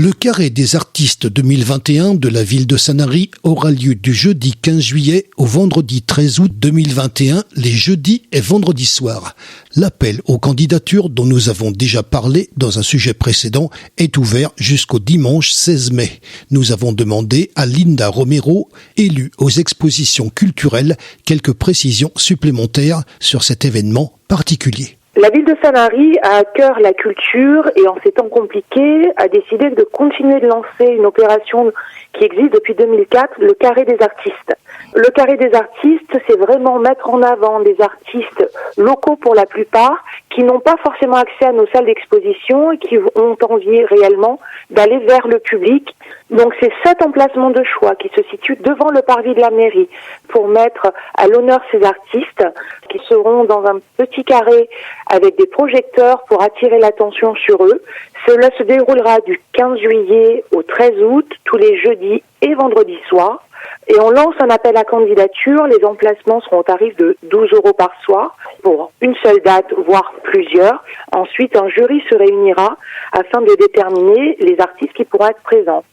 Le Carré des artistes 2021 de la ville de Sanary aura lieu du jeudi 15 juillet au vendredi 13 août 2021, les jeudis et vendredis soirs. L'appel aux candidatures dont nous avons déjà parlé dans un sujet précédent est ouvert jusqu'au dimanche 16 mai. Nous avons demandé à Linda Romero, élue aux expositions culturelles, quelques précisions supplémentaires sur cet événement particulier. La ville de Sanary a à cœur la culture et en ces temps compliqués a décidé de continuer de lancer une opération qui existe depuis 2004, le Carré des artistes. Le Carré des artistes, c'est vraiment mettre en avant des artistes locaux pour la plupart, qui n'ont pas forcément accès à nos salles d'exposition et qui ont envie réellement d'aller vers le public. Donc c'est 7 emplacements de choix qui se situent devant le parvis de la mairie pour mettre à l'honneur ces artistes qui seront dans un petit carré avec des projecteurs pour attirer l'attention sur eux. Cela se déroulera du 15 juillet au 13 août, tous les jeudis et vendredis soirs. Et on lance un appel à candidature. Les emplacements seront au tarif de 12 € par soir pour une seule date, voire plusieurs. Ensuite, un jury se réunira afin de déterminer les artistes qui pourront être présents.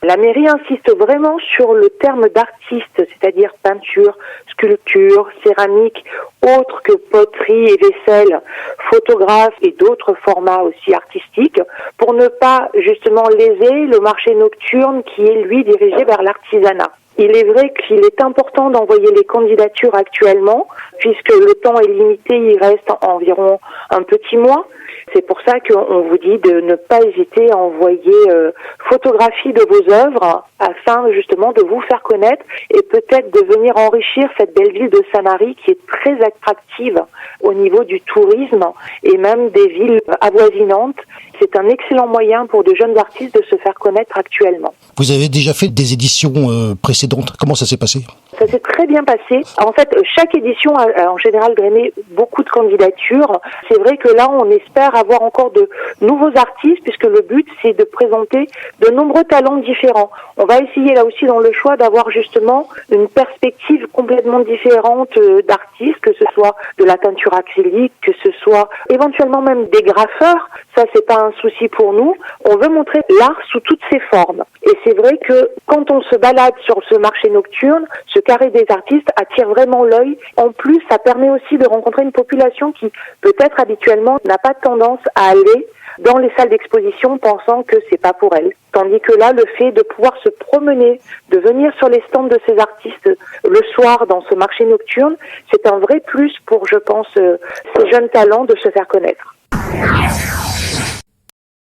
La mairie insiste vraiment sur le terme d'artiste, c'est-à-dire peinture, sculpture, céramique, autre que poterie et vaisselle, photographe et d'autres formats aussi artistiques, pour ne pas justement léser le marché nocturne qui est lui dirigé vers l'artisanat. Il est vrai qu'il est important d'envoyer les candidatures actuellement, puisque le temps est limité, il reste environ un petit mois. C'est pour ça qu'on vous dit de ne pas hésiter à envoyer photographie de vos œuvres afin justement de vous faire connaître et peut-être de venir enrichir cette belle ville de Sanary qui est très attractive au niveau du tourisme et même des villes avoisinantes. C'est un excellent moyen pour de jeunes artistes de se faire connaître actuellement. Vous avez déjà fait des éditions précédentes. Comment ça s'est passé ? Ça s'est très bien passé. En fait, chaque édition a en général drainé beaucoup de candidatures. C'est vrai que là, on espère avoir encore de nouveaux artistes puisque le but, c'est de présenter de nombreux talents différents. On va essayer là aussi dans le choix d'avoir justement une perspective complètement différente d'artistes, que ce soit de la peinture acrylique, que ce soit éventuellement même des graffeurs. Ça, c'est pas un souci pour nous. On veut montrer l'art sous toutes ses formes. Et c'est vrai que quand on se balade sur ce marché nocturne, ce carré des artistes attire vraiment l'œil. En plus, ça permet aussi de rencontrer une population qui, peut-être habituellement, n'a pas tendance à aller dans les salles d'exposition pensant que c'est pas pour elle. Tandis que là, le fait de pouvoir se promener, de venir sur les stands de ces artistes le soir dans ce marché nocturne, c'est un vrai plus pour, je pense, ces jeunes talents de se faire connaître.